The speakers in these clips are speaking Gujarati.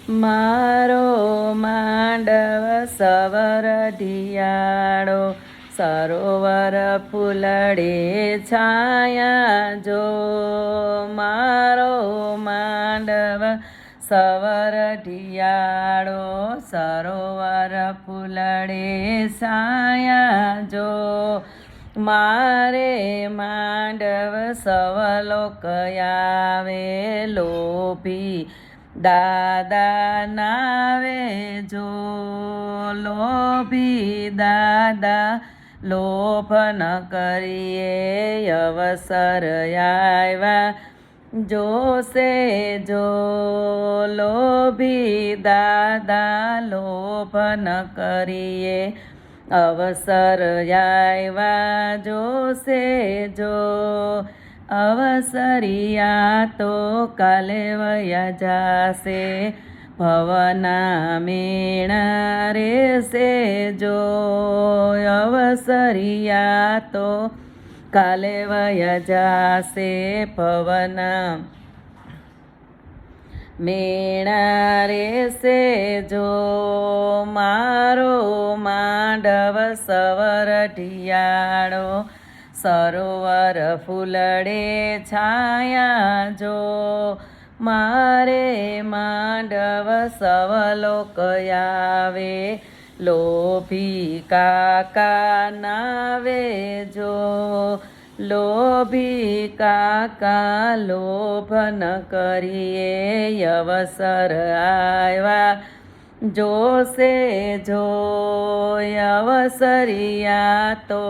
મારો માંડવ સવર ઢિયાળો સરોવર ફૂલડે છાયા જો. મારો માંડવ સવર ઢિયાળો સરોવર ફૂલડે છાયા જો. મારે માંડવ સવલો કયાવે લોભી દાદા નાવે જો. લોભી દાદા લોભ ન કરીએ અવસર આવ્યા જોશે જો. લોભી દાદા લોભ ન કરીએ અવસર આવ્યા જોશે જો. અવસરિયા તો કાલે વયા જાશે ભવના મેણા રેશે જો. અવસરિયા તો કાલે વયા જાશે ભવના મેણા રેશે જો. મારો માંડવ સવર ઢિયાળો સરોવર ફૂલડે છાયા જો. મારે માંડવ સવલો કયાવે લોભી કાકા નાવે જો. લોભી કાકા લોભ ન કરીએ અવસર આવ્યા જોશે જો. અવસરિયા તો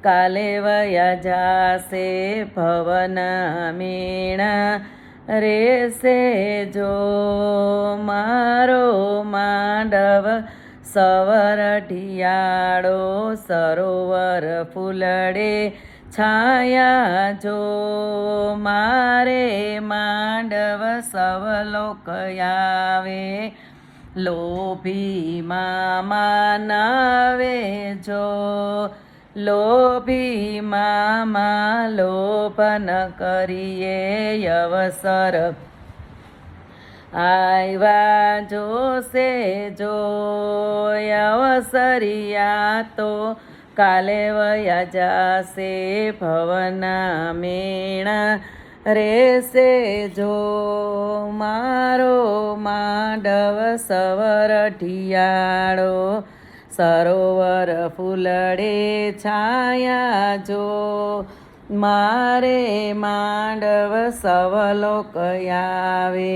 કાલે વયા જાશે ભવના મેણા રેશે જો. મારો માંડવ સવર ઢિયાળો સરોવર ફૂલડે છાયા જો. મારે માંડવ સવલો કયાવે લોભી મામા નાવે જો. લોભી મામા લોભ ન કરીએ અવસર આવ્યા જોશે જો. અવસરિયા તો કાલે વયા જાશે ભવના મેણા રેશે જો. મારો માંડવ સવર ઢિયાળો સરોવર ફૂલડે છાયા જો. મારે માંડવ સવલો કયાવે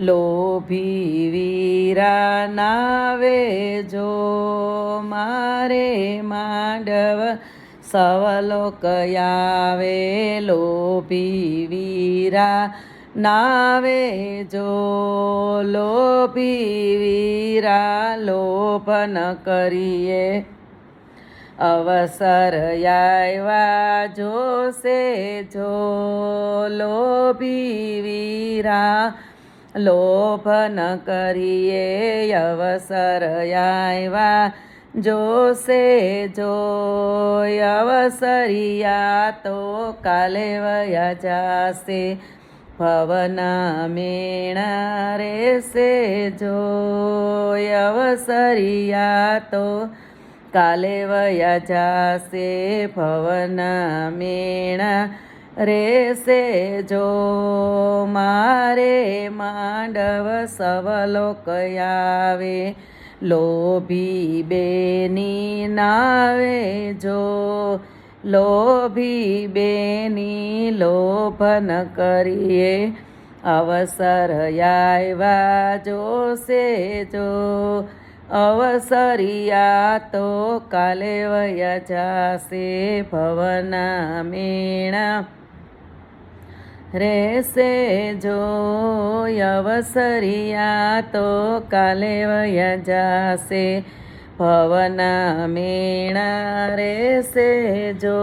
લોભી વીરા નાવે જો. મારે માંડવ સવલો કયાવે લોભી વીરા નાવે જો. લોભી વીરા લોભ ન કરીએ અવસર આવ્યા જોશે જો. લોભી વીરા લોભ ન કરીએ અવસર આવ્યા જોશે જો. અવસરિયા તો કાલે વયા જાશે ભવના મેણા રેશે જો. અવસરિયા તો કાલે વયા જાશે ભવના મેણા રેશે જો. મારે માંડવ સવલો કયાવે લોભી બેની નાવે જો. લોભી બેની લોભ ન કરીએ અવસર આવ્યા જોશે જો. અવસરિયા તો કાલે વયા જાશે ભવના મેણા રેશે જો. અવસરિયા તો કાલે વયા જાશે ભવના મેણા રેશે જો.